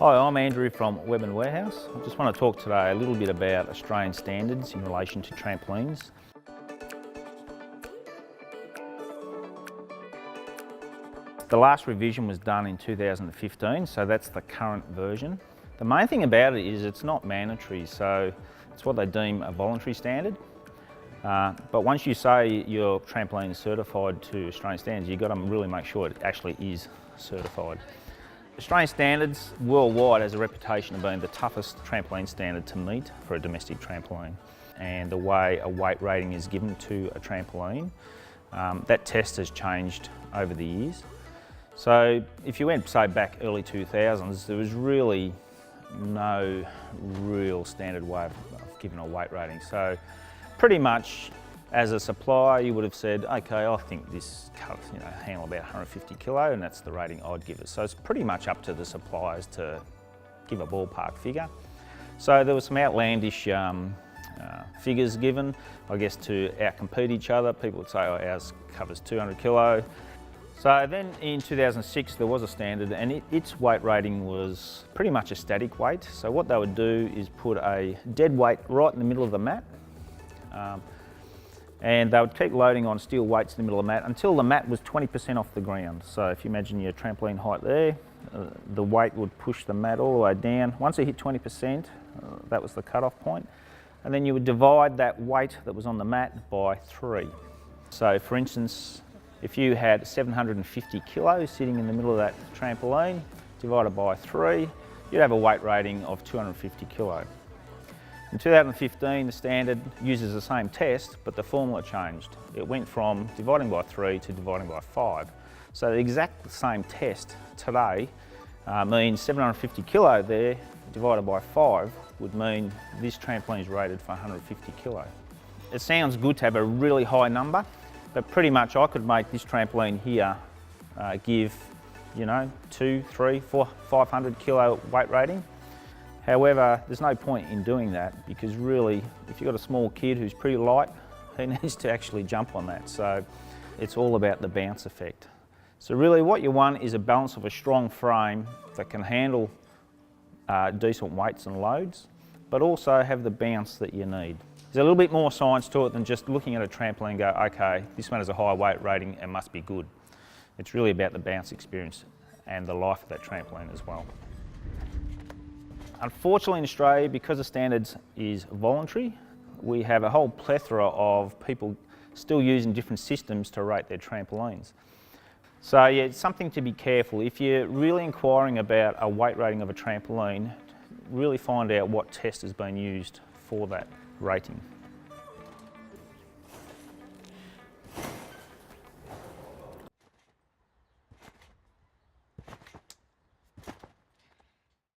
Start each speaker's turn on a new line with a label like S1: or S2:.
S1: Hi, I'm Andrew from Webb & Warehouse. I just want to talk today a little bit about Australian standards in relation to trampolines. The last revision was done in 2015, so that's the current version. The main thing about it is it's not mandatory, so it's what they deem a voluntary standard. But once you say your trampoline is certified to Australian standards, you've got to really make sure it actually is certified. Australian standards worldwide has a reputation of being the toughest trampoline standard to meet for a domestic trampoline. And the way a weight rating is given to a trampoline, that test has changed over the years. So if you went, say, back early 2000s, there was really no real standard way of giving a weight rating. So pretty much as a supplier, you would have said, okay, I think this cuts, handle about 150 kilo, and that's the rating I'd give it. So it's pretty much up to the suppliers to give a ballpark figure. So there were some outlandish figures given, I guess, to outcompete each other. People would say, oh, ours covers 200 kilo. So then in 2006 there was a standard, and its weight rating was pretty much a static weight. So what they would do is put a dead weight right in the middle of the mat, and they would keep loading on steel weights in the middle of the mat until the mat was 20% off the ground. So if you imagine your trampoline height there, the weight would push the mat all the way down. Once it hit 20%, that was the cutoff point. And then you would divide that weight that was on the mat by 3. So for instance, if you had 750 kilos sitting in the middle of that trampoline, divided by 3, you'd have a weight rating of 250 kilo. In 2015, the standard uses the same test, but the formula changed. It went from dividing by 3 to dividing by 5. So the exact same test today means 750 kilo there, divided by 5, would mean this trampoline is rated for 150 kilo. It sounds good to have a really high number, but pretty much I could make this trampoline here give, 2, 3, 4, 500 kilo weight rating. However, there's no point in doing that, because really, if you've got a small kid who's pretty light, he needs to actually jump on that. So it's all about the bounce effect. So really what you want is a balance of a strong frame that can handle decent weights and loads, but also have the bounce that you need. There's a little bit more science to it than just looking at a trampoline and go, okay, this one has a high weight rating and must be good. It's really about the bounce experience and the life of that trampoline as well. Unfortunately in Australia, because the standards is voluntary, we have a whole plethora of people still using different systems to rate their trampolines. So yeah, it's something to be careful. If you're really inquiring about a weight rating of a trampoline, really find out what test has been used for that rating.